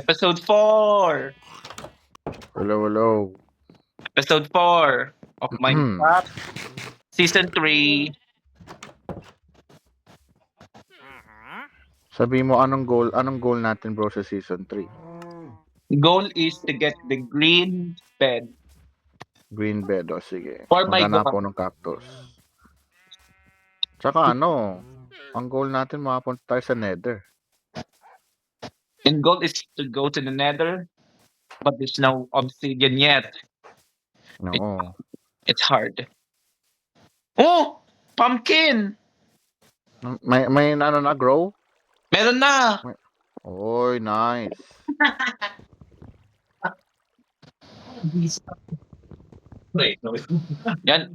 Episode 4. Hello, hello. Episode 4 of Minecraft Season 3. Sabi mo anong goal natin bro sa season 3? Goal is to get the green bed. Green bed, o sige. For my Maghanap God. po ng cactus. Tsaka ang goal natin makapunta tayo sa nether. And goal is to go to the nether, but there's no obsidian yet. Oo. It's hard. Oh! Pumpkin! May na grow? Meron na! Oy, nice. Yan.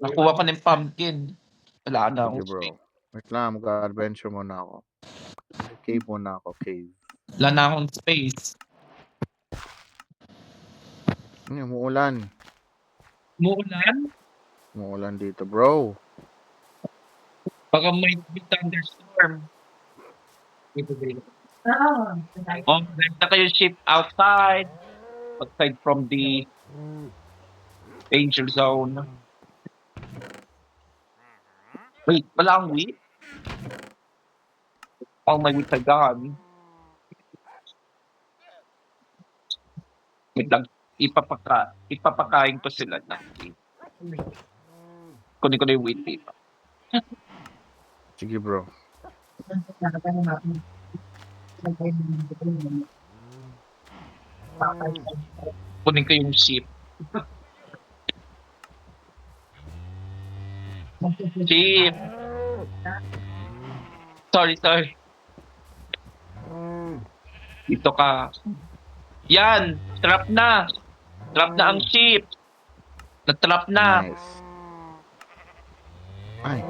Nakuha ko ng pumpkin. Wala na Sige ako. bro. Wait lang, mag-adventure muna ako. Cave muna ako, cave. Wala na akong space. Umuulan. Muulan? Umuulan dito bro. Baka may thunderstorm. Oh, there's na kayo ship outside from the danger zone. Wait, wala akong wheat? All my wheat are gone. Wait lang, ipapakain ko sila ng wheat. Kunin ko na yung wheat dito. Sige bro. Kunin ko yung ship. Ship! Sorry. Dito ka. Yan! Trap na! Trap na ang ship! Na-trap na! Nice. Ay.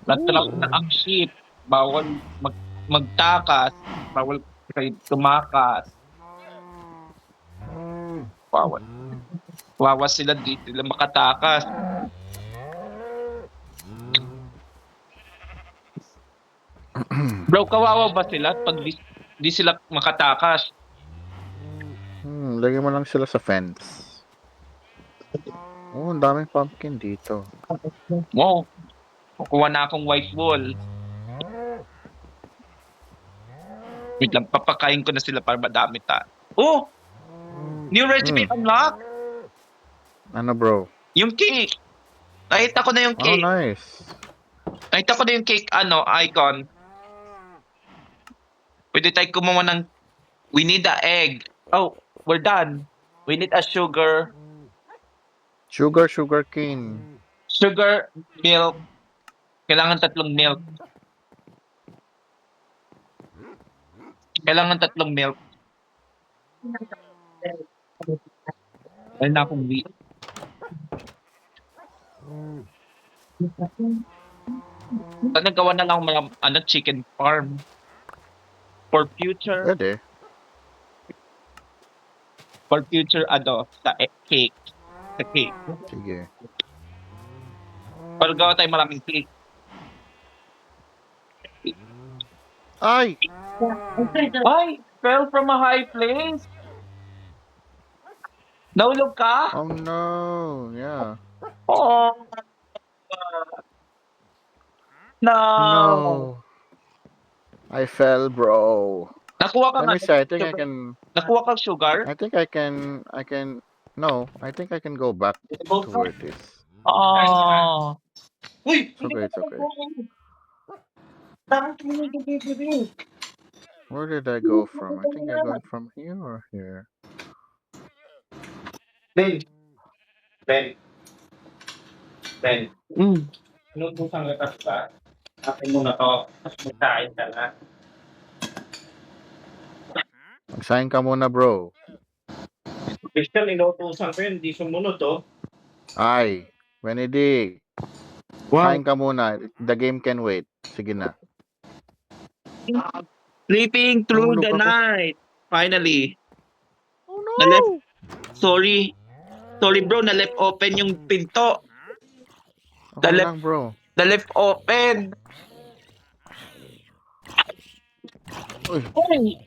Na-trap na ang ship. Bawal magtakas. Bawal kayo tumakas. Bawal. Wawa sila dito. Sila makatakas. Bro, kawawa ba sila pag di sila makatakas? Lagyan mo lang sila sa fence. Oh, ang daming pumpkin dito. Wow. Kukuha na akong white wool. Wait lang, papakain ko na sila para madami ta. Oh! New recipe unlock! Ano bro? Yung cake! Nakita ko na yung Oh, cake. nice. Nakita ko na yung cake, icon. Pwede tayo kumuha ng... We need a egg. Oh, we're done. We need a sugar. Sugar cane. Sugar, milk. Kailangan 3 milk. Ayun na akong wheat. Nagawa na lang mga chicken farm. For future, Pwede. sa cake. Sa cake. Sige. Para gawa tayo maraming cake. Ay! Ay! Fell from a high place? Nahulog ka? Oh no! Yeah. Oh. No. I fell, bro. Nakuha ka Let me see. I think I can. Nakuha kang sugar? I think I can. No, I think I can go back to where it is. Oh. Uy! It's okay. It's okay. Where did I go from? I think I went from here or here. Ben. Inutusan ka ba? Akin mo na to. Tapos magkain ka na. Magsahin ka muna, bro. Christian, inutusan ko yun. Hindi sumunod to. Ay, Benedict. Sahin ka muna. The game can wait. Sige na. Sleeping through Nahulog the ako. night. Finally. Oh no! Sorry bro, na-left open yung pinto. Okay The lang, bro. Na-left open. Uy, Ay!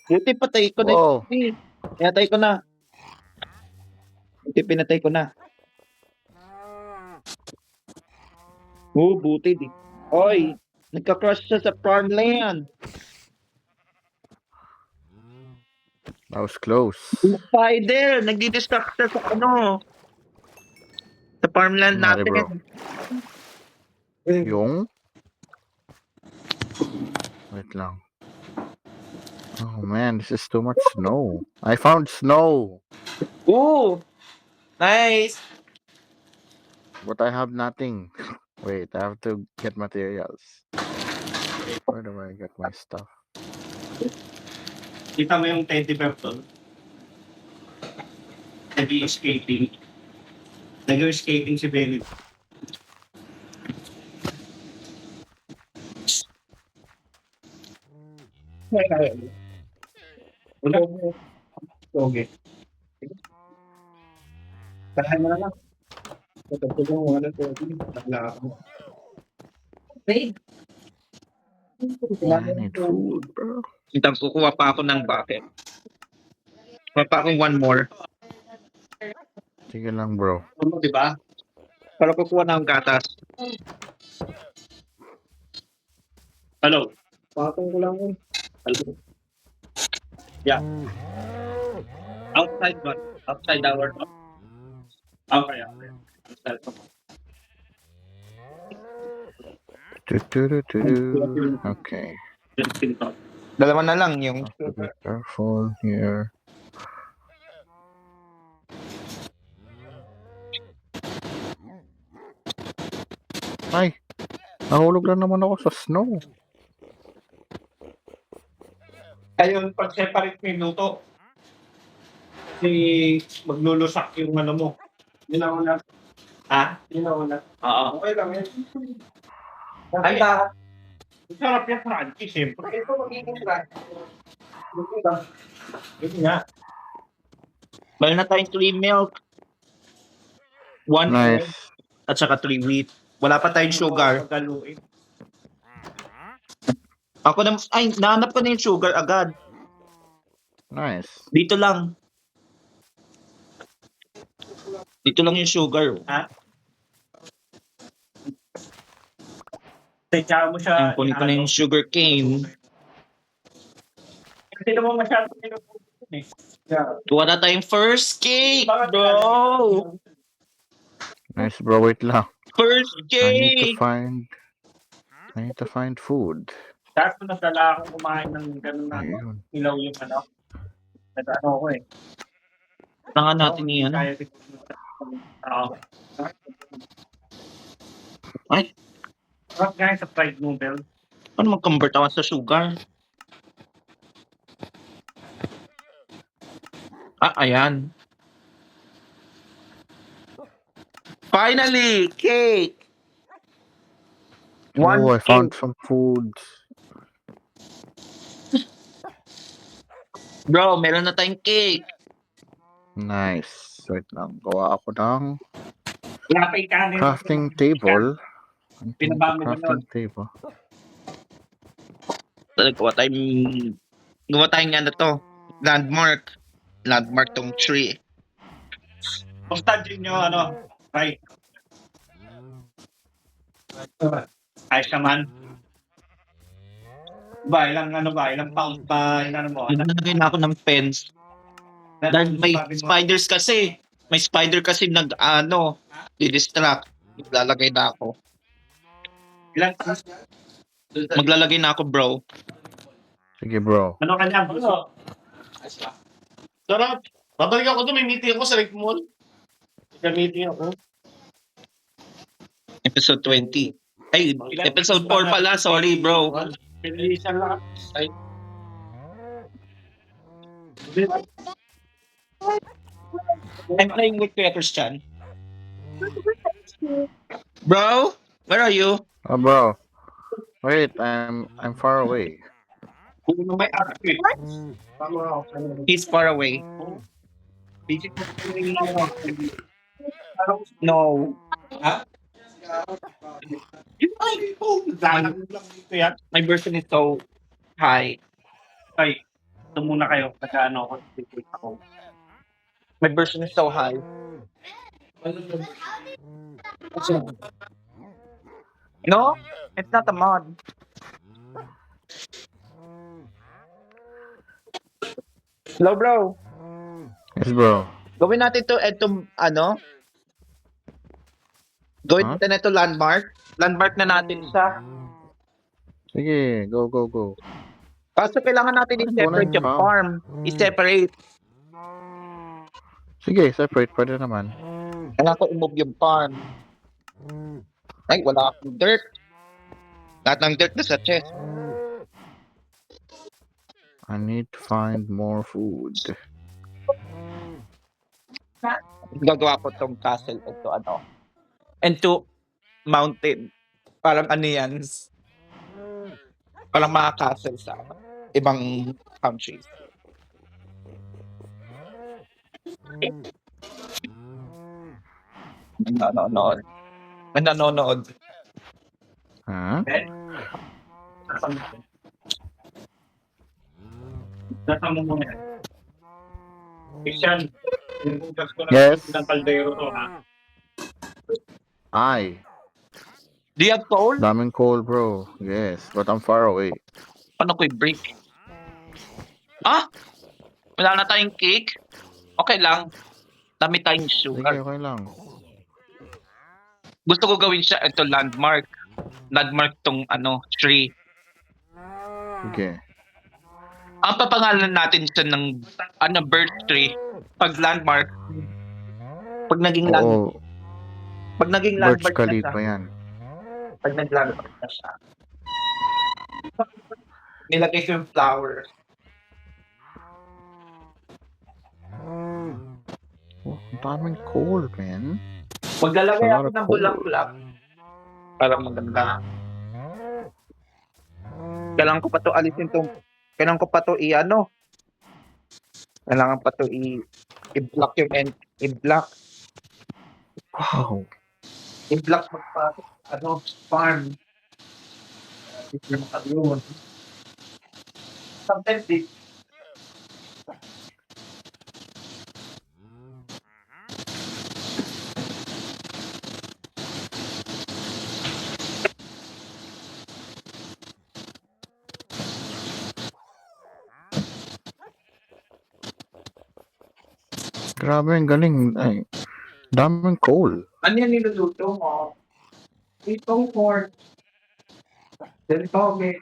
Buti patay ko na wow. yung pinatay ko na. Buti pinatay ko na. Buti di. Oy! Nagka-crush siya sa farmland. That was close. Spider! Nagdi-distract siya sa ano. Sa farmland Mari, bro. natin. Yung? Wait lang. Oh man, this is too much snow. I found snow, Ooh! Nice! but I have nothing. Wait, I have to get materials. Where do I get my stuff? Kita mo yung teddy bear doon? Nag-i-skating. Nag-i-skating si Belly. Wala mo. Okay. Tahan mo na lang. Tatapos mo ano to. Wala ako. Wait. I need food, bro. Itang kukuha pa ako ng bucket. Kuha pa akong one more. Sige lang, bro. Ano, di ba? Para kukuha na ang gatas. Hello. Patong ko lang yun. Hello. Yeah. Outside one. Outside our door. Okay. Okay. Outside. Okay. Dalawa na lang yung Have to be careful here. Ay! Nahulog na naman ako sa snow. Ayun, pag separate mo yung luto. Kasi maglulusak yung ano mo. Yun ang una. Ha? Yun ang una. Oo. Okay lang yan. Ay, sarap yung crunchy, siyempre. Ito magiging crunchy. Yun nga. Meron na tayong 3 milk. 1 egg. Nice. At saka 3 wheat. Wala pa tayong sugar. Pagaluin. Ako na, ay, nahanap ko na yung sugar agad. Nice. Dito lang. Dito lang yung sugar. Tsaka mo siya. Kunin ko na yung sugar cane. Hindi naman masyado pinupunin eh. Yeah. Kuha na tayong first cake, bro! Nice, bro. Wait lang. First I need to cake! find food. Tapos nasala akong kumain ng ganun na Ayun. ilaw yung ano. Nag-ano ko eh. Tangan natin yung ano. Kaya Oo. Ay, Sarap guys sa fried noodle. paano mag-convert ako sa sugar? Ah, ayan. Finally! Cake! One Oh, I found cake. some food. Bro, meron na tayong cake. Nice. Wait lang. Gawa ako ng Wala pa yung kanin. crafting table. Pinabang mo ba Crafting table. Gawa tayong ano to. Landmark. Landmark tong tree. Basta din yung ano. Right. Ayos naman. Ba, ilang pounds ba, ano mo? Nalagay na ako ng pens. Dahil may spiders kasi. May spider kasi di-distract. Maglalagay na ako. Ilang, Maglalagay na ako, bro. Sige, bro. ano kanya? Ano? Sarap. Babalik ako doon. May meeting ako sa Rick Mall. May meeting ako. Episode 20. Ay, episode 4 pala. Sorry, bro. Pinilisan lang. Ay. I'm playing with Kuya Christian. Bro, where are you? Oh, bro. Wait, I'm far away. Kung may arte. He's far away. Basic mo yung ano. No. Ay, oh, lang dito yan. My version is so Hi. Ay, ito muna kayo. Nag-ano ako. Dictate ako. My version is so high. No, it's not a mod. Hello, bro. Yes, bro. Gawin natin to, ano? Gawin Huh? natin ito landmark. Landmark na natin siya. Sige, go, go, go. Kaso kailangan natin Ay, i-separate walang yung farm. I-separate. Sige, separate. Pwede naman. Kailangan ko i-move yung farm. Ay, wala akong dirt. Lahat ng dirt na sa chest. I need to find more food. Gagawa ko tong castle ito, ano. Into mountain. Parang ano yan. Parang mga castle sa ibang countries. Nanonood. Nanonood. Huh? Nasa mo muna. Christian, inugas ko na Yes. ng kaldero to, ha? Ay, Do you have coal? daming coal, bro. Yes, but I'm far away. Paano ko i-break? Ah? Wala na tayong cake? Okay lang. Dami tayong Sige, sugar. okay lang. Gusto ko gawin siya ito landmark. Landmark tong ano, tree. Sige. Ang papangalan natin siya ng ano, bird tree. Pag landmark. Pag naging landmark. Oo, Pag naging Burj landmark na siya. Khalifa yan. Pag nag-landmark na siya. Nilagay ko yung flower. Oh, ang daming coal, man. Maglalagay Wala ako na ng coal. bulaklak. Para maganda. Kailangan ko pa to alisin tong. Kailangan ko pa to i-ano. Kailangan pa to i-block yung end. I-block. Wow. I-block magpa ano, farm. Yun. Sometimes it Grabe, ang galing. Ay, daming coal. ano yan niluluto mo? Itong corn. Ganito, okay.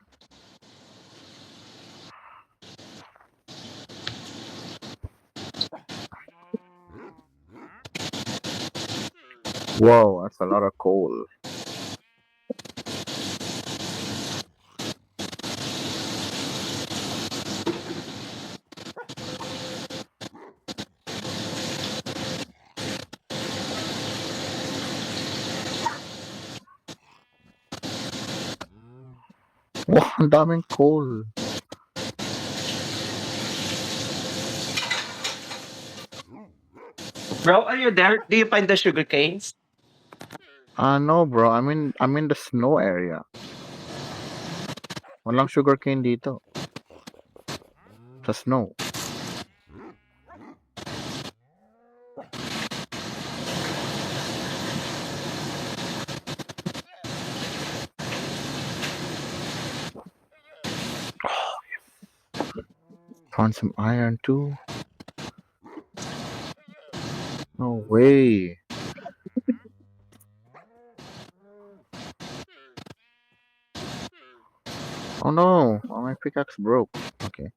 Wow, that's a lot of coal. Wow, ang daming coal. Bro, are you there? Do you find the sugar canes? No, bro. I'm in the snow area. Walang sugarcane dito. Sa snow. Found some iron too. No way. Oh no, oh, my pickaxe broke. Okay.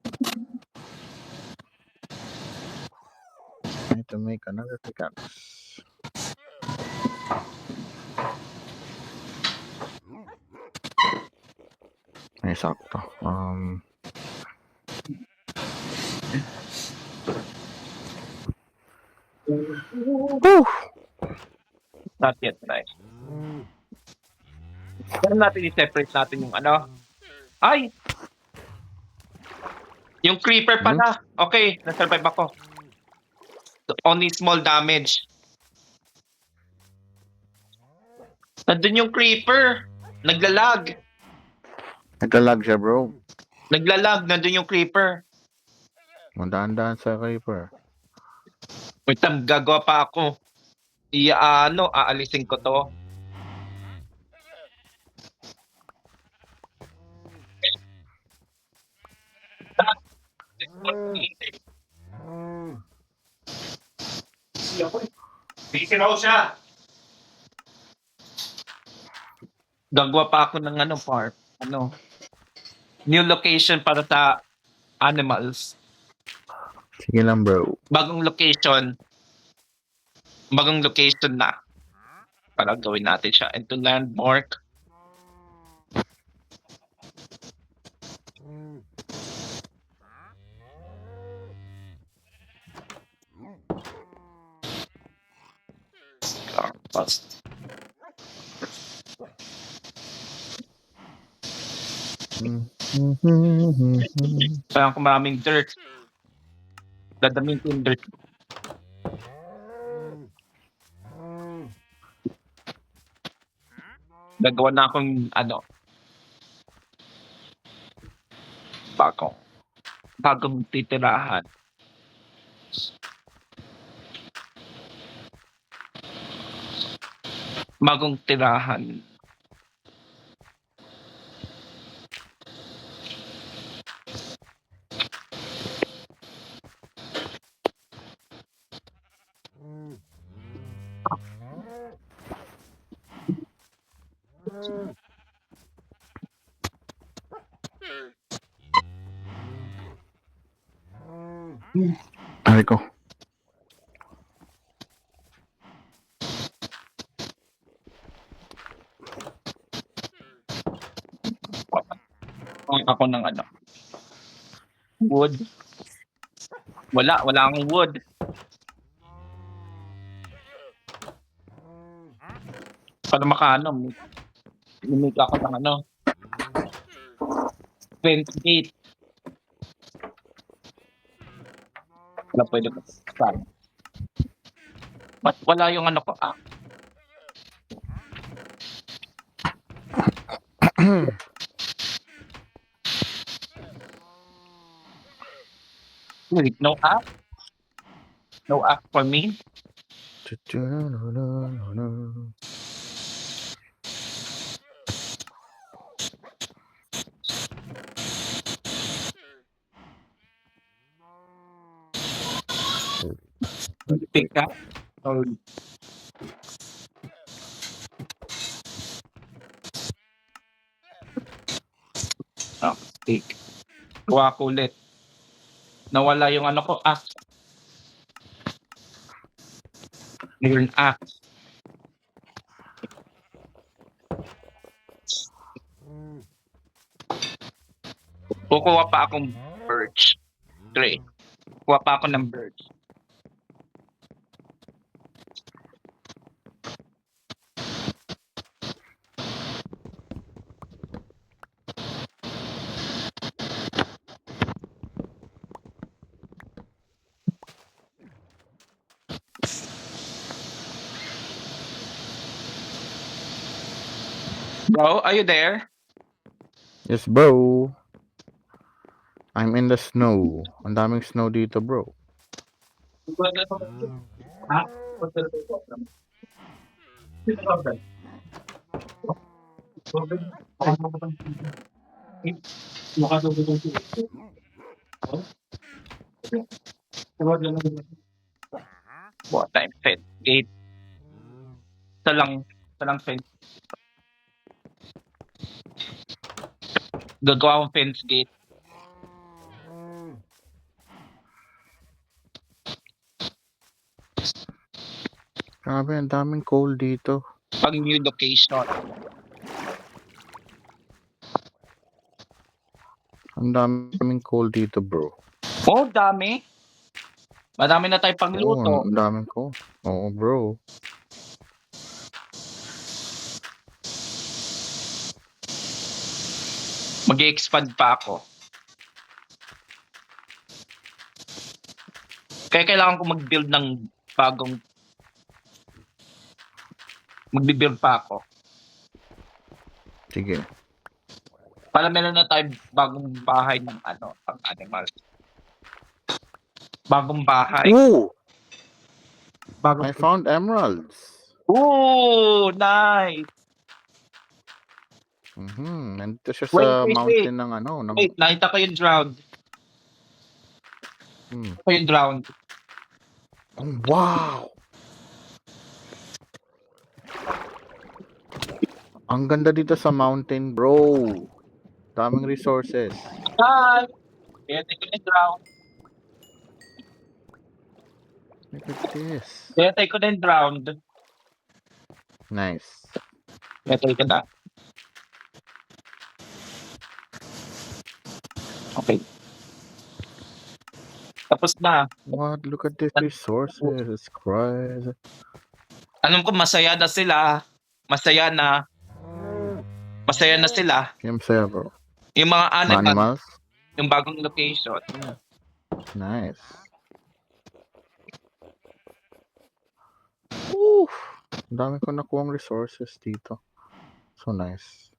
I need to make another pickaxe. Ay, sakto. Whew. Not yet, nice. Kaya natin i-separate natin yung ano. Ay! Yung creeper pala. Okay, na-survive ako. Only small damage. Nandun yung creeper. Naglalag. Naglalag siya, bro. Naglalag, nandun yung creeper. Mandaan-daan sa creeper. Wait, gagawa pa ako. Aalisin ko to. Bitin ako siya. Gagawa pa ako ng farm. New location para sa animals. Sige lang, bro. Bagong location na. Para gawin natin siya into landmark. Tapos, parang kung maraming dirt. Dadamin ko yung dirt. Gagawa na akong bagong titirahan. Bagong tirahan. Ay ko. Ako ng wood. Wala akong wood. Para limit ako ng fence gate. Wala pwede ko saan. Ba't wala yung ko? Wait, no app? No app for me? Pick up? Or... stick. Gawa ko ulit. Nawala yung axe. Iron axe. Kukuha pa akong birch. Tree. Kuha pa ako ng birch. Bro, are you there? Yes, bro. I'm in the snow. Ang daming snow dito, bro. Ha? What time fence gate? Isa lang fence. Gagawa akong fence gate. Grabe, ang daming coal dito. Pag new location. Ang daming coal dito, bro. Oh, dami. Madami na tayo Oo, pangluto. ang daming coal. Oo, bro. Mag-i-expand pa ako. Kaya kailangan ko mag-build ng bagong... Magbi-build pa ako. Sige. Para meron na tayo bagong bahay ng ano, pang animal. Bagong bahay. Ooh, Bagong... I found emeralds. Ooh, nice! Nandito siya Wait, sa wait, mountain ng ano, ng... Wait, nakita ko yung drowned. Ko yung drowned. Oh, wow! Ang ganda dito sa mountain, bro. Daming resources. Hi! Kaya tayo ko na drowned. Look at this. Kaya tayo ko na drowned. Nice. Kaya tayo ko na. Okay. Tapos na. What? Look at these resources. Christ. Alam ko masaya na sila. Masaya na. Masaya na sila. Yung saya, bro. Yung mga Mga animal, animals? yung bagong location. Nice. Woo! Ang dami ko nakuhang resources dito. So nice.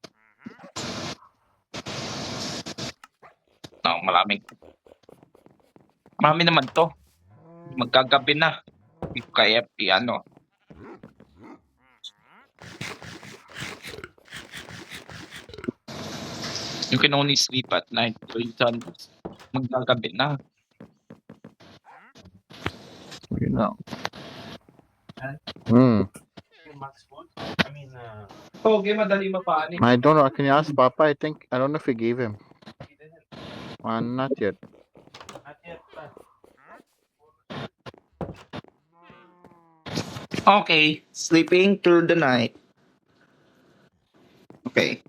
No, maraming. Marami naman to. Magkagabi na. Kaya ano. You can only sleep at night. So magkagabi na. You know. Hmm. Okay, madali mapaani. I don't know. Can you ask Papa? I don't know if he gave him. Not yet. Okay, sleeping through the night. Okay.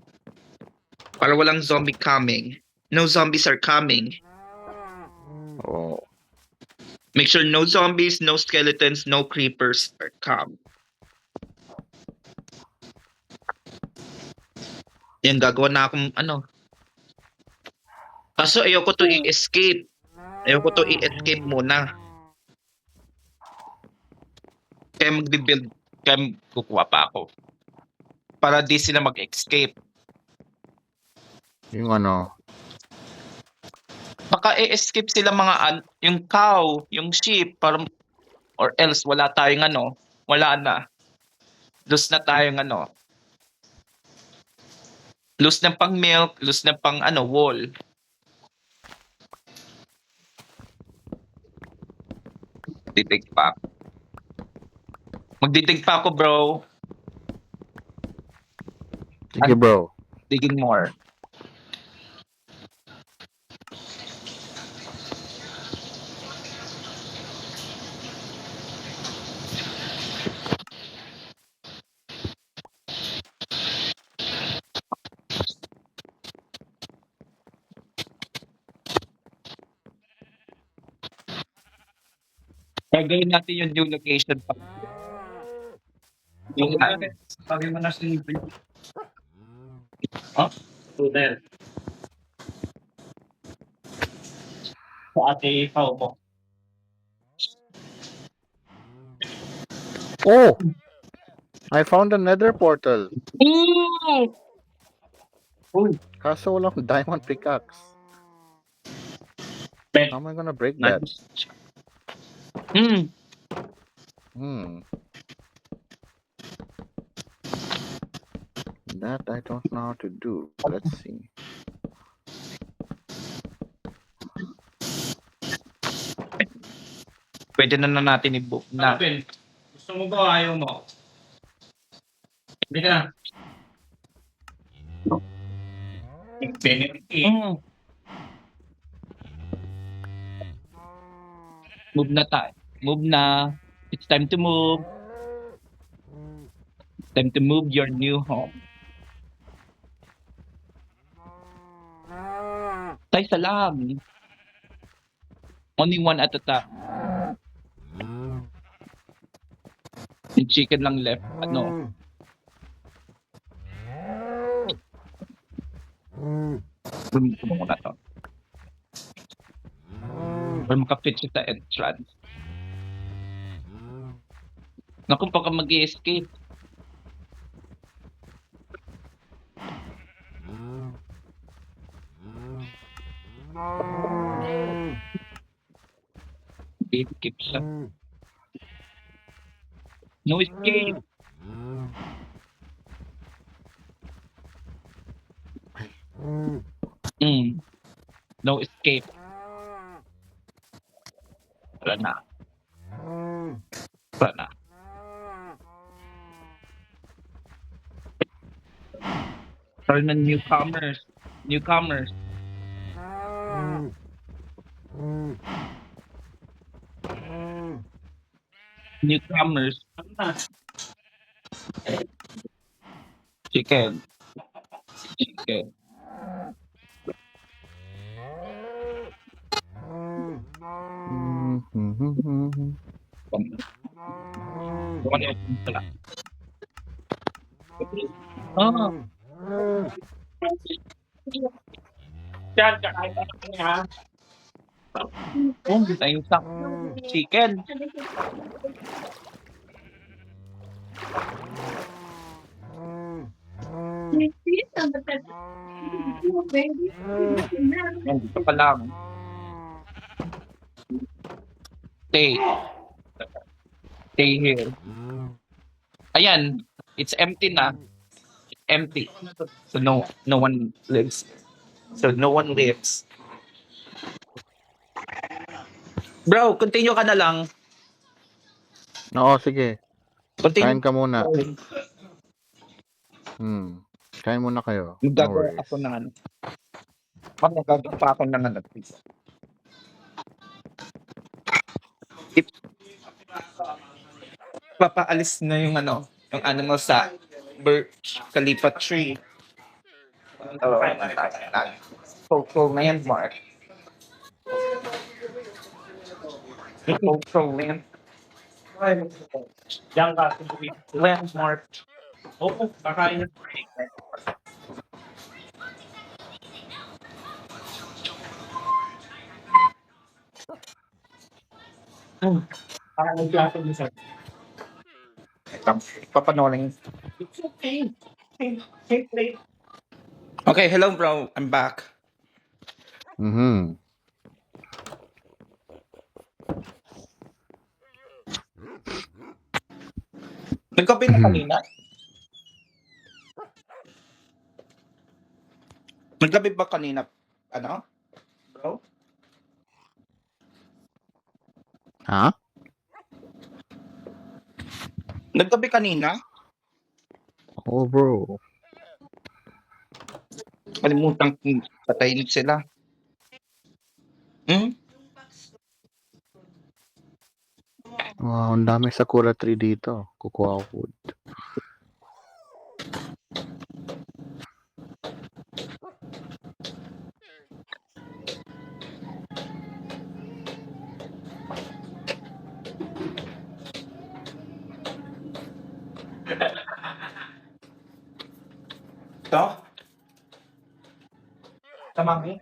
Para walang zombie coming. No zombies are coming. Oh. Make sure no zombies, no skeletons, no creepers are come. Yan, gagawa na akong ano. Kaso ayoko to i-escape. Ayoko to i-escape muna. Kaya magbe-build. Kaya kukuha pa ako. Para di sila mag-escape. Yung ano. Baka i-escape sila mga yung cow, yung sheep, or else wala tayong ano. Wala na. Lose na tayong ano. Lose ng pang milk, lose ng pang ano, wool. Didig pa. Magdidig pa ako, bro. Sige, bro. Digging more. Gagawin natin yung new location pa. Yung sabi mo na si Tudel. Sa ate ikaw mo. Oh! I found another portal. Ooh! Uy, Kaso walang diamond pickaxe. How am I gonna break that? That I don't know how to do. Let's see. Pwede na natin i-book na. Alvin, gusto mo ba o ayaw mo? Hindi ka. Infinity. Move na tayo. Move na. It's time to move. It's time to move your new home. Tay salam. Only one at a time. Yung chicken lang left. Ano? Bumili mo na to. Para makapit siya sa entrance. Naku, baka mag-escape. Escape siya. No escape. No escape. Wala na. Wala na. Turn on newcomers. Newcomers. Newcomers. Ano na? Chicken. Chicken. Ano yung pala? Ah. Yan, kakain na kami ha. Oh, tayo sa chicken. Yan, dito pa lang. Stay. Stay here. Ayan. It's empty na. Empty. So no one lives. So no one lives. Bro, continue ka na lang. Oo, sige. Continue. Kain ka muna. Kain muna kayo. No Nagagawa worries. ako ng ano. Nagagawa pa ako ng ano. Papaalis na yung ano, yung animal sa Birch Khalifa tree. Coco landmark. Coco Yan ka. landmark. Oo, kakain na. Parang nagplato mo sa... Papanoorin. It's okay. Hey, play. Okay, hello bro. I'm back. Mhm. Nagkape na kanina? Nagkape ba kanina? Ano? Bro? Ha? Nagkape kanina? Oh, bro. Kalimutan kong patayin sila. Wow, ang dami sakura tree dito. Kukuha ako wood. Ito? Tamami?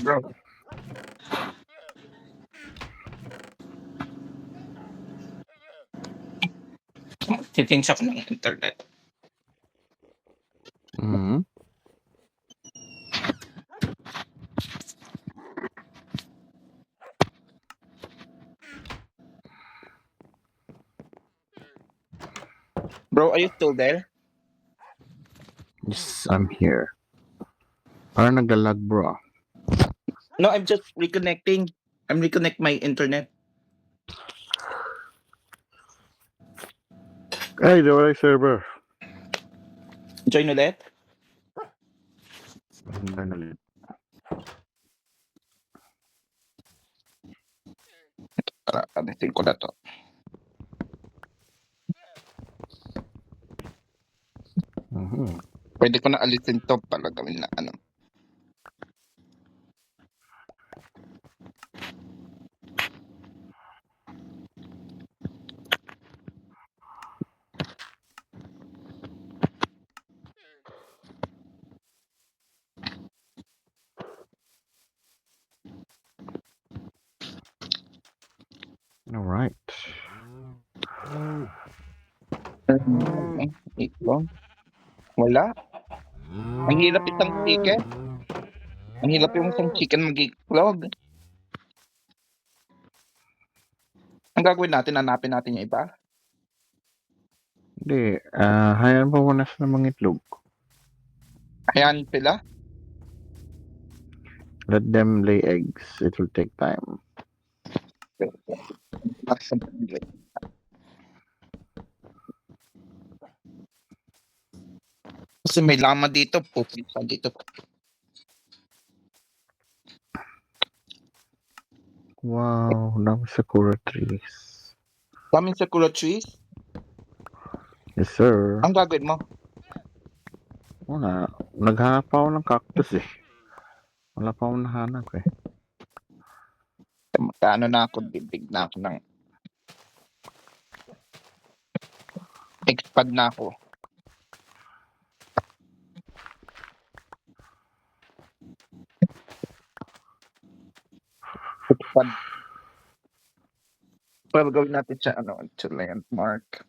Bro. Titingsa ko ng internet. Mhm. Bro, are you still there? Yes, I'm here. Parang naglalag, bro. No, I'm just reconnecting. I'm reconnect my internet. Ay, nawala yung server. Join ulit? Hanggang ulit. Para panitin ko na to. Mhm. Pwede ko na alisin to para gawin na ano. All right. Itlog. Wala. Ang hirap isang chicken. Ang hirap yung isang chicken mag-itlog. Ang gagawin natin, hanapin natin yung iba. Hindi, hayaan mo muna sila mangitlog. Ayan sila. Let them lay eggs. It will take time. Kasi may lama dito. Pupunta dito. Wow, dami sakura trees. Daming sakura trees. Yes, sir. Ang gagawin mo? Wala. Naghanap pa ako ng cactus eh. Wala pa akong nahanap eh. Magkano na ako, bibig na ako ng expand na ako. Expand. Pero gawin natin siya, to landmark.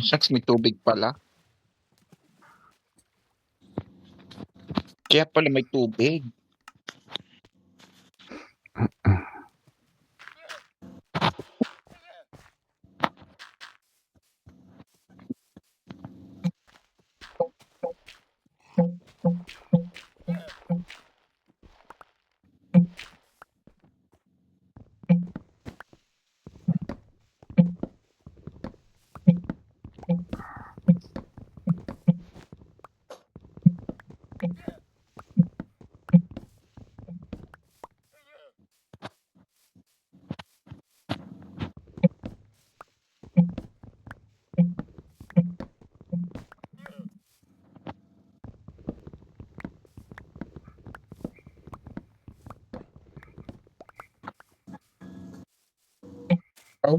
Shucks, may tubig pala. Kaya pala may tubig. Oh,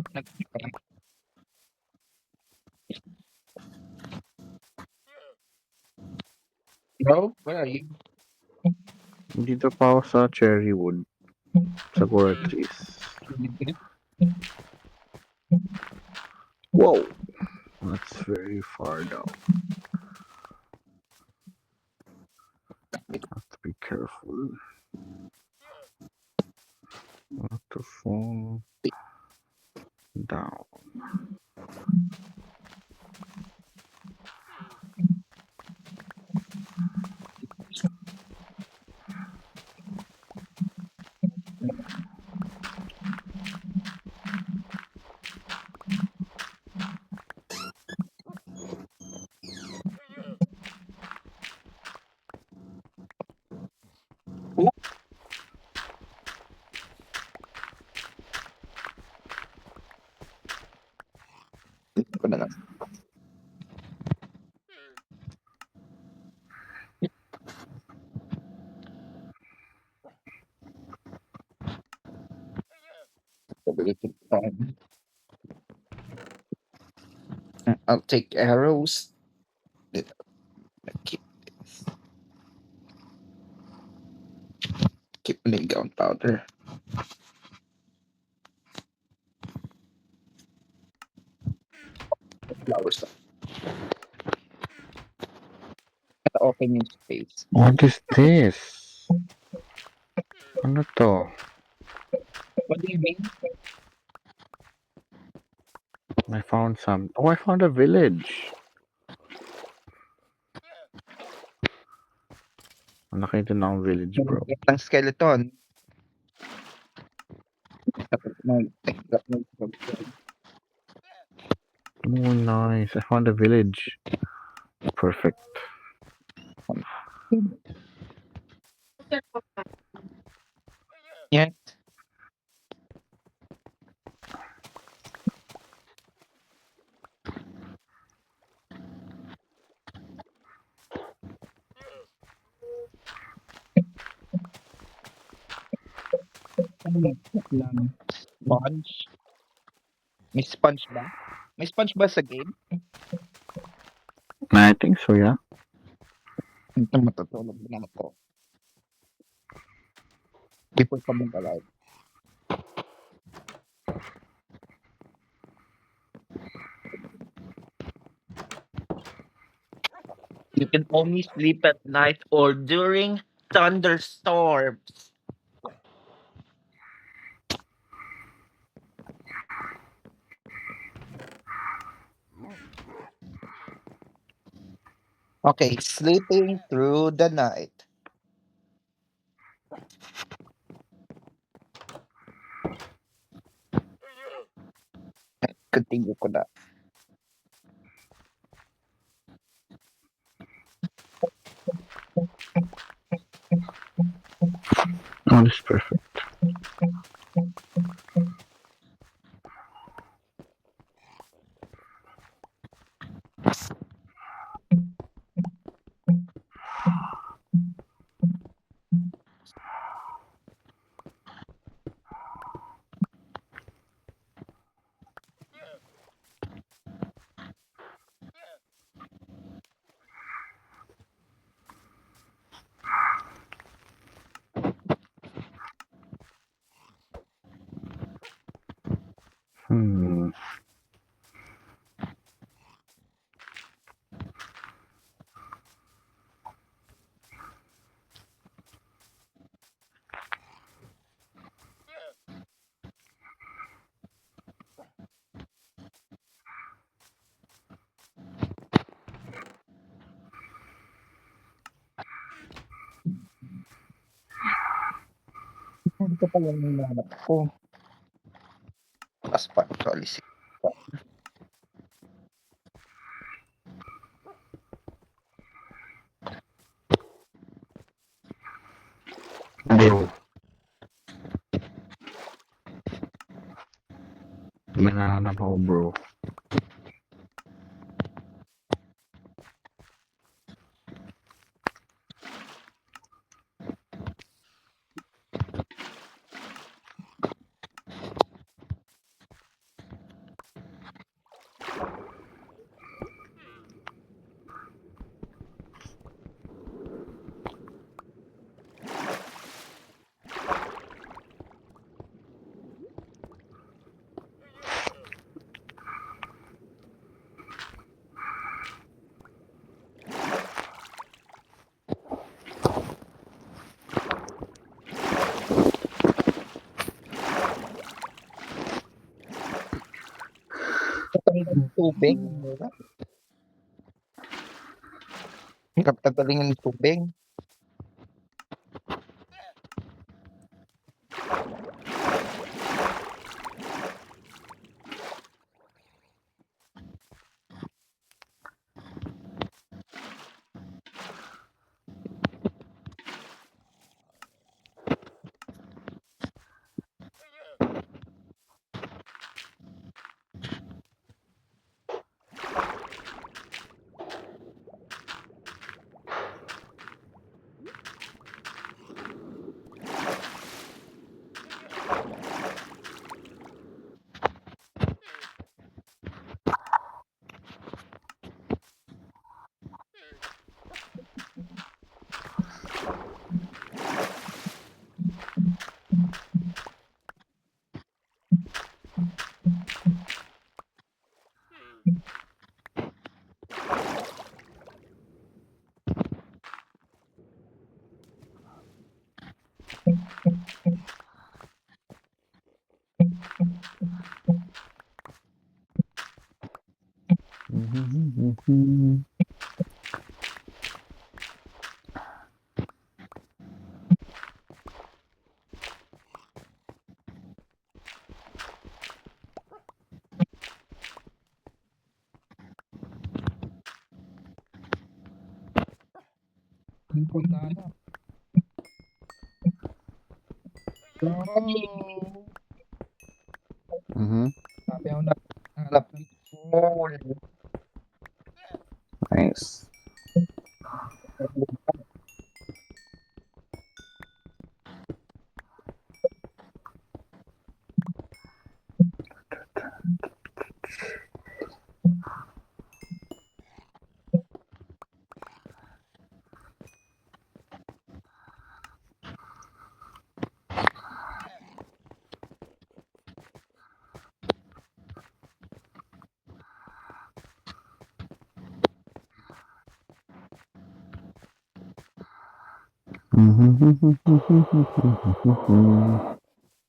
bro, where are you? Dito pa ako sa cherry wood. Sakura trees. Whoa! That's very far down. Have to be careful. Not to fall down. Dito ko na lang. I'll take arrows. Keep this. Keep laying gunpowder. Flowers. Open yung space. What is this? Ano to? What do you mean? I found some. Oh, I found a village. Nakita na akong village, bro. Ang skeleton. Oh, nice. I found a village. Perfect. Yes. Sponge? May sponge ba? May sponge ba sa game? I think so, yeah. Ito matutulog na ako. Before pa mag-alive. You can only sleep at night or during thunderstorms. Okay, sleeping through the night. Continue ko na. Oh, this is perfect. Hmm. Ito pa yung hinahanap ko. Taas pa actually. Bro. May nahanap ako, bro. Tatanggalin ng tubig. Tatanggalin ng tubig. Punta na. Mm-hmm. Sabi ako na hanap ng coal. Nice.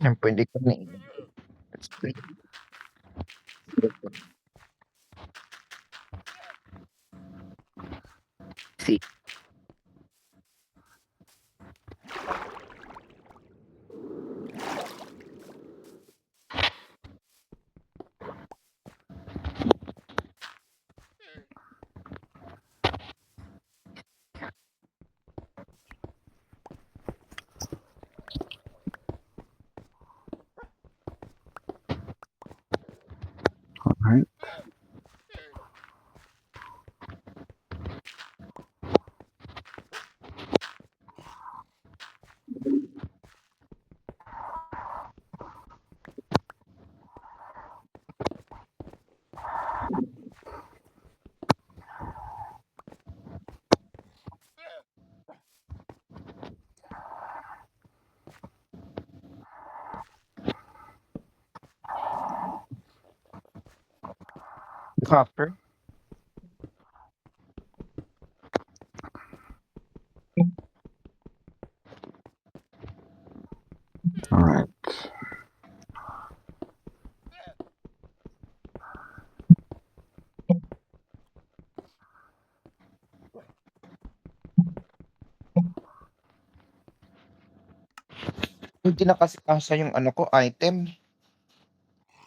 Yan, pwede ko na Let's play. See. Alright. Copper. Alright. Hindi na kasi kasya yung ano ko, item.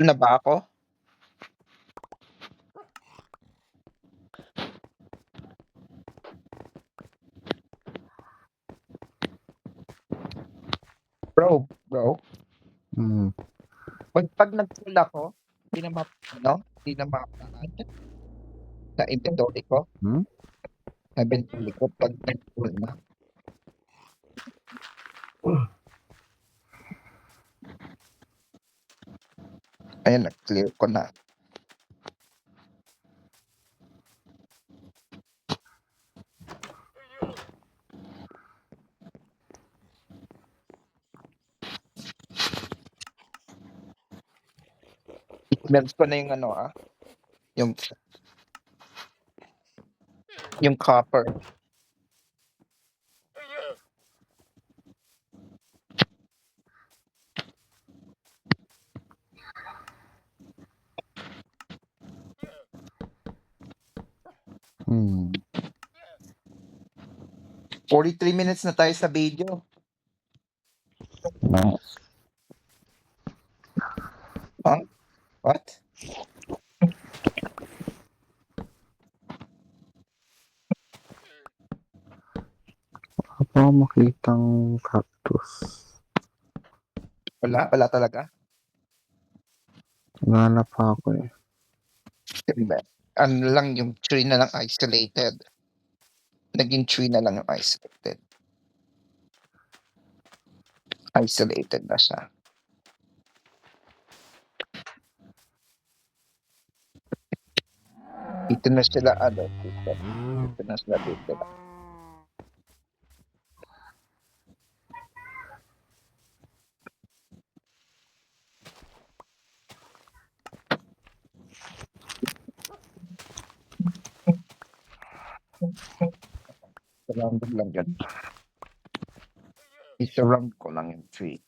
Na ba ako? Bro. Hmm. Pag nag-pull ako, hindi na hindi na na inventory ko. Hmm? Na inventory ko pag nag-pull na. Ayan, nag-clear ko na. I-cleanse ko na yung ano yung copper. Hmm. 43 minutes na tayo sa video. Nice. Huh? What? Wala pa akong makitang cactus. Wala talaga. Naghanap pa ako eh. Diba? Ano lang yung tree na lang isolated. Naging tree na lang yung isolated. Isolated na siya. Dito na sila dito na sila dito. Surrounded lang yan. I-surround ko lang yung tree.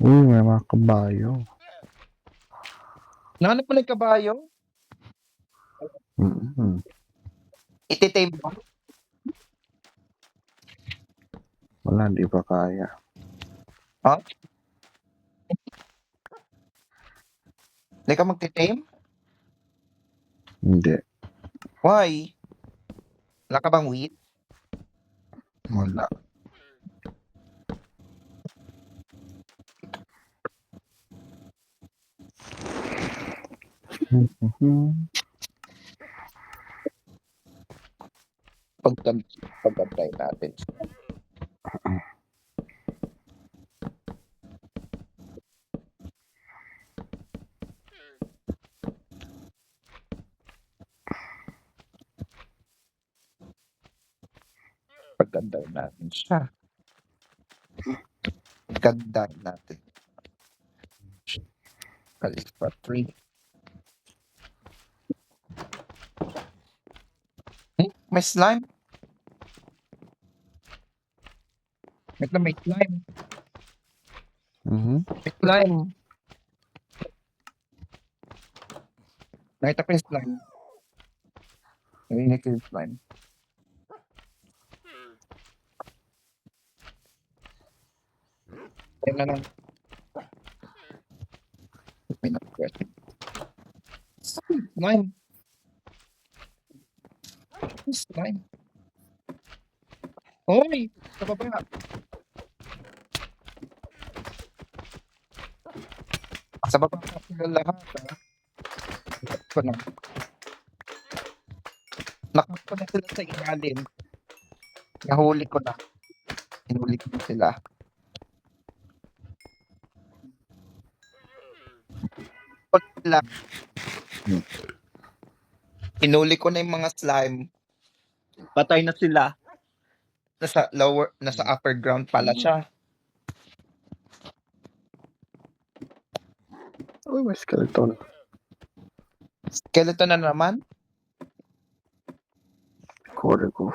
Uy, may mga kabayo. Nahanap mo na yung kabayo? Mm-hmm. Ititame mo? Wala, di pa kaya. Ha? Hindi ka magtitame? Hindi. Why? Wala ka bang wheat? Wala. Mm-hmm. Pagkantay natin. Pagkantay natin siya. Ganda natin. Khalifa 3. May slime. Ito may slime. Mm-hmm. May slime. Nakita ko yung slime. Narinig ko yung slime. Ayun na lang. May na-question. Slime. Slime. Hoy! Sa baba. Sa baba na sila lahat, ha? Nakap ko na. Nakap ko na sila sa ilalim. Nahuli ko na. Hinuli ko na sila. Sila. Hinuli ko na yung mga slime. Patay na sila. Nasa upper ground pala siya. Oh, may skeleton. Skeleton na naman. Quarter ko.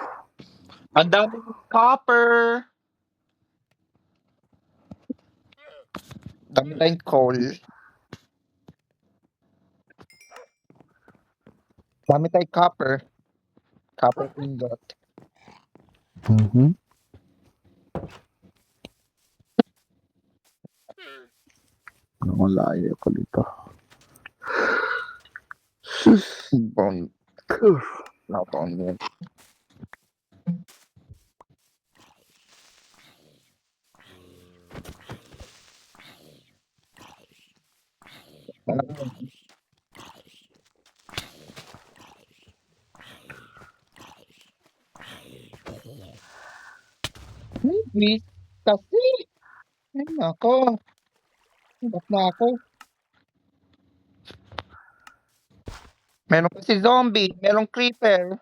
Ang daming copper. Dami tayong coal. Dami tayong copper. Copper ingot. Mm-hmm. Nakalayo ko dito. Bone. Not bone yun. Please, kasi. Ay, nako. Hirap na ako. Meron kasi zombie. Merong creeper.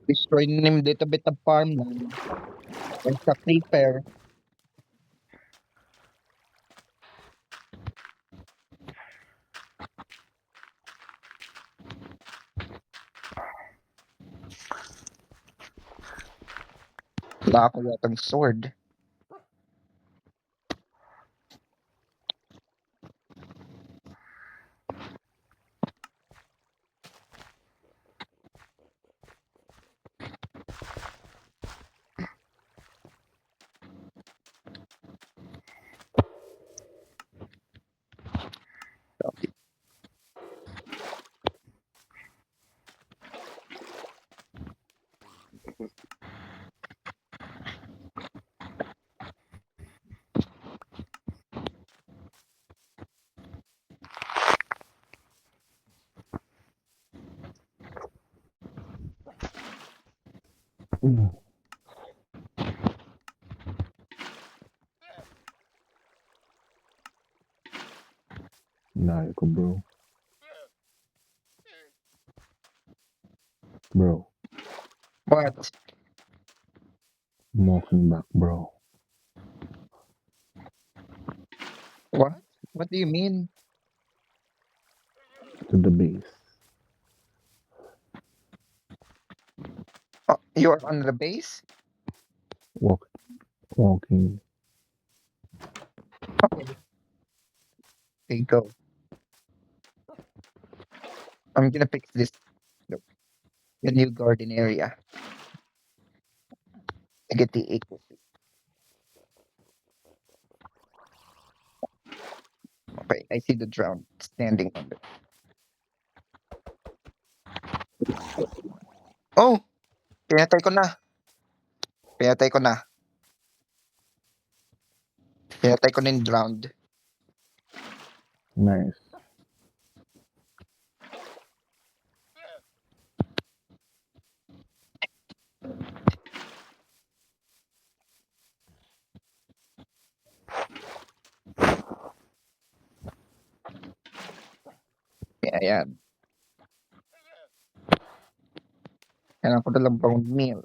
Destroy him dito bit of farmland. There's a creeper. Wala ako yatang sword. Layo ko, bro. Bro. What? I'm walking back, bro. What? What do you mean? To the base. Oh, you're on the base? Walking. Okay. Okay, go. I'm gonna fix this. Look, the new garden area. I get the equal. Okay, I see the drown standing on it. Oh! Pinatay ko na. Pinatay ko na. Pinatay ko na yung drowned. Nice. Ayan. Kailangan ko dalang bone meal.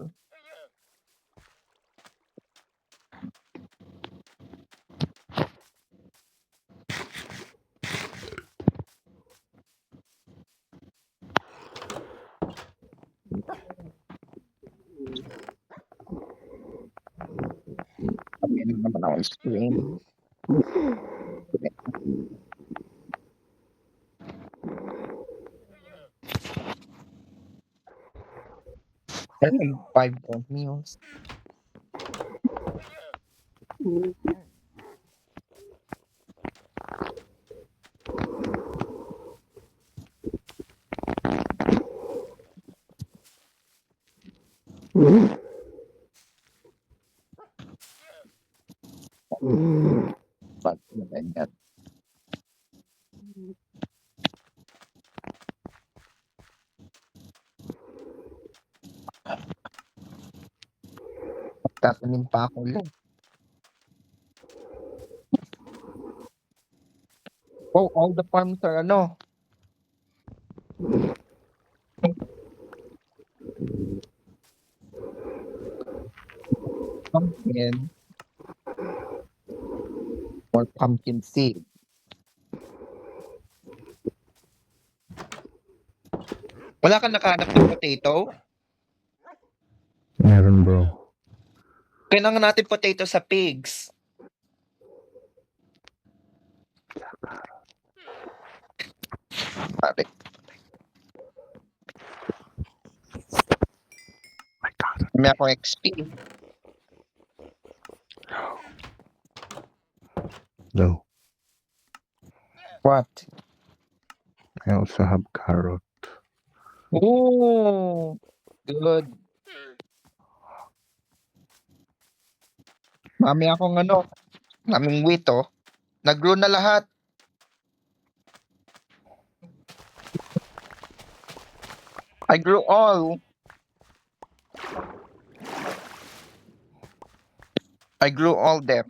Kami naman ako stream. Ayun, 5 bone meals. Ba't na ganyan? Tatanim pa ako lang. Oh, all the farms are ano? Pumpkin. Or pumpkin seed. Wala kang nakahanap ng potato? Meron, bro. Kailangan natin potato sa pigs. Pare. May ako XP. No. What? I also have carrot. Oh, good. Mami akong ano, naming wheat oh. Nag-grow na lahat. I grew all. I grew all them.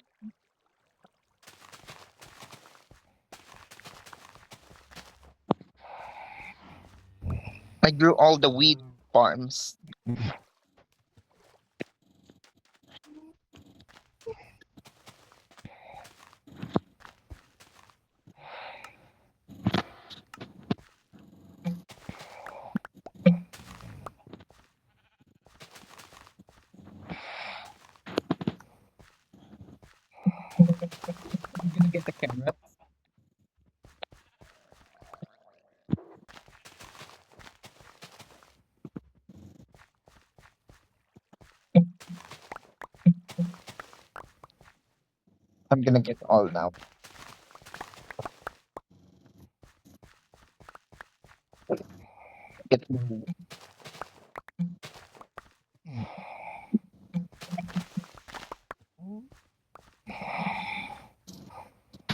I grew all the wheat farms. I'm gonna get the camera. I'm gonna get all now. Get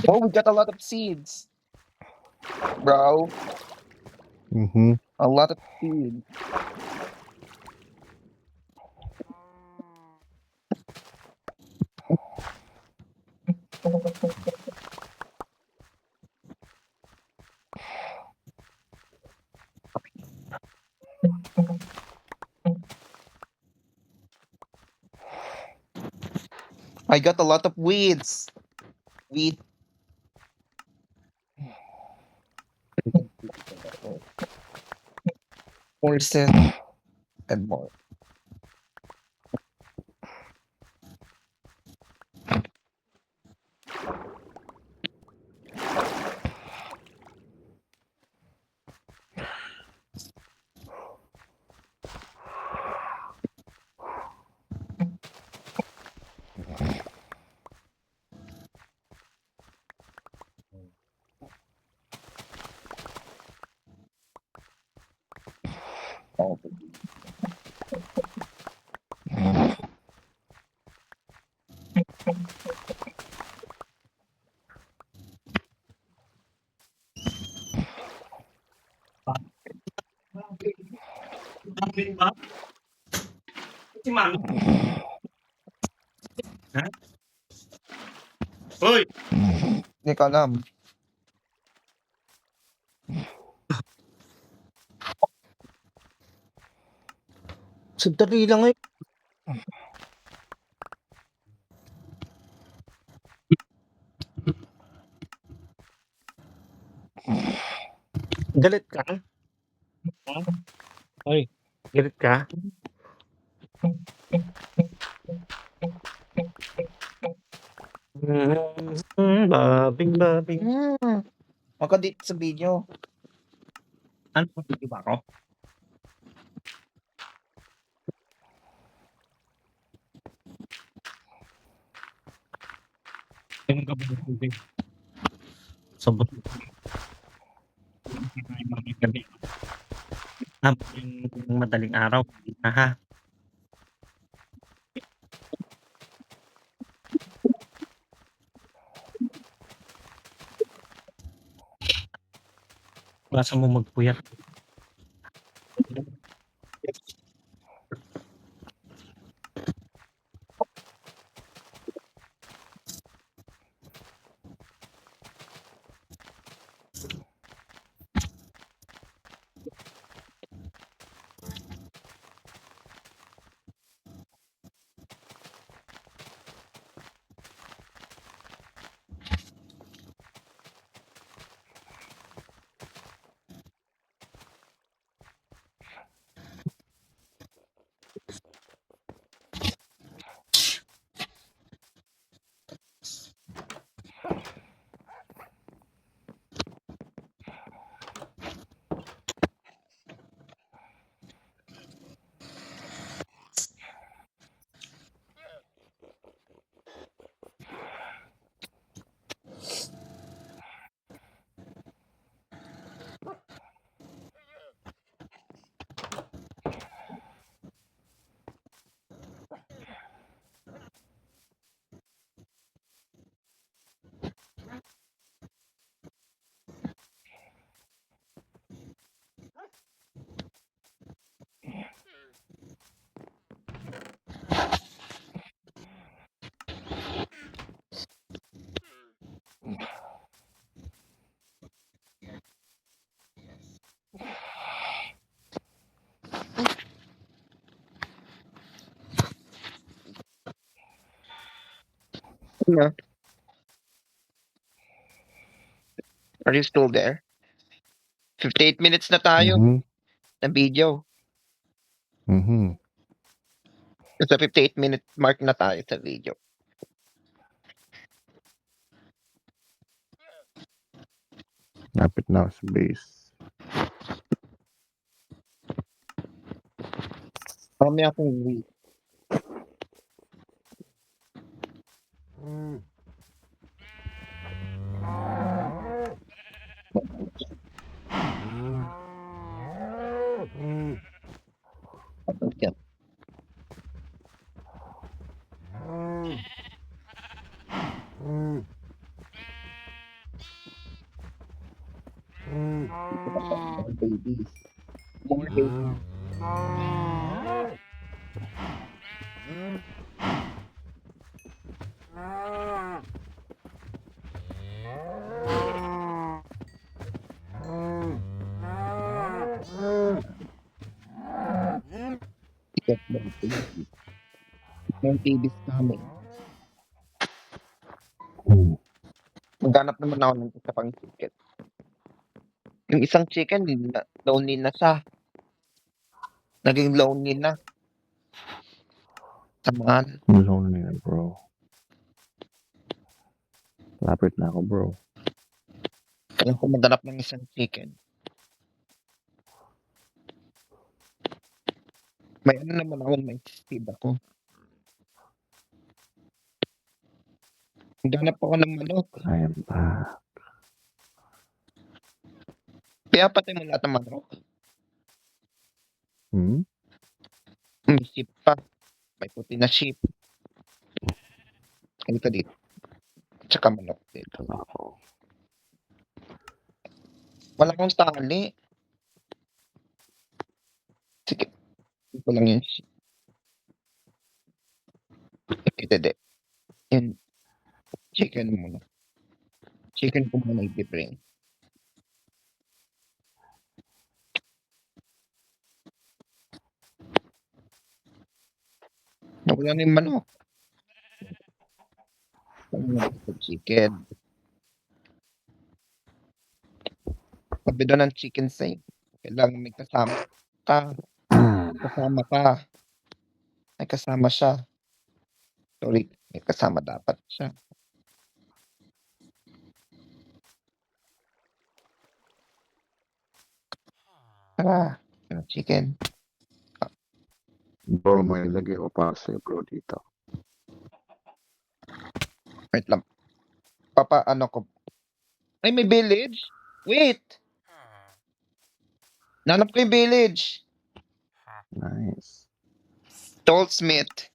Oh, we got a lot of seeds. Bro, Mm-hmm. a lot of seeds. I got a lot of weeds. Weed. Horses and more. Oh, Mami ba? Si Mami. Ha? Hoy! Hindi ko alam. Sandali lang eh. Galit ka? Ay, galit ka? Babing. Huwag ka dito sa video. Ano ba video ba ako? Yung gabi ng tubig. Sobrang gabi. Yung madaling araw. Aha. Basa mo magpuyat. Ano? Are you still there? 58 minutes na tayo Mm-hmm. ng video. Mm-hmm. Sa 58 minute mark na tayo sa video. Lapit na ako sa base. Marami akong uwi. Yan. More babies. More babies. Get more babies. More babies coming. Maghanap naman ako ng isa pang chicken. Yung isang chicken, lonely na siya. Naging lonely na. Samahan. I'm lonely na, bro. Lapit na ako, bro. Kailangan ko maghanap ng isang chicken. May ano naman ako, may speed ako. Maghanap ako ng manok. I am back. Kaya patay mo lahat ng manok. Hmm? May sheep pa. May puti na sheep. Dito dito. Tsaka manok dito. Ako. Wala akong tali. Sige. Ito lang yung sheep. Hindi. Yung chicken muna. Chicken ko muna i-bring. Wala na yung manok. Wala na yung chicken. Sabi doon ng chicken save. Kailangan may kasama ka. Kasama ka. May kasama siya. Sorry, may kasama dapat siya. Tara, chicken. Bro, may lagay ko para sa'yo, bro, dito. Wait lang. Papa, ano ko? Ay, may village? Wait! Nanap ko yung village. Nice. Tollsmith.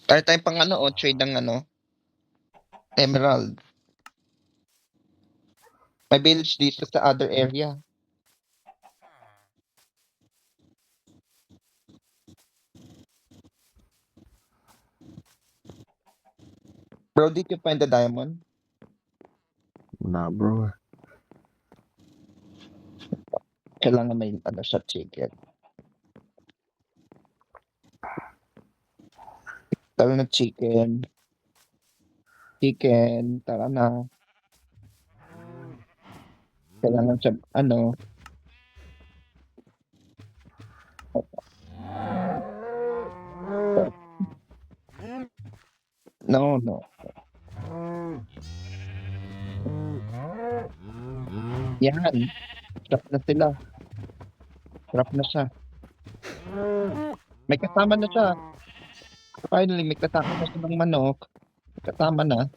Kaya tayo pang ano, trade ng ano, emerald. May village dito sa other area. Bro, did you find the diamond? Nah, bro. Kailangan may ano siya, chicken. Tara na chicken. Chicken, tara na. Kailangan siya, ano. No, no. Yan. Trap na sila. Trap na siya. May kasama na siya. Finally, may kasama na siya ng manok. May kasama na.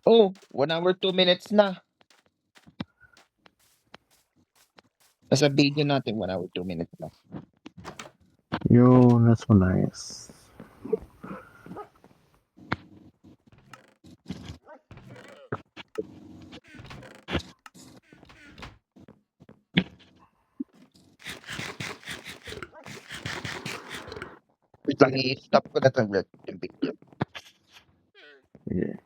Oh, 1 hour, 2 minutes na. Nasa video natin, 1 hour, 2 minutes na. Yo, that's so nice. Wait lang, i-stop ko na yung video. Yeah.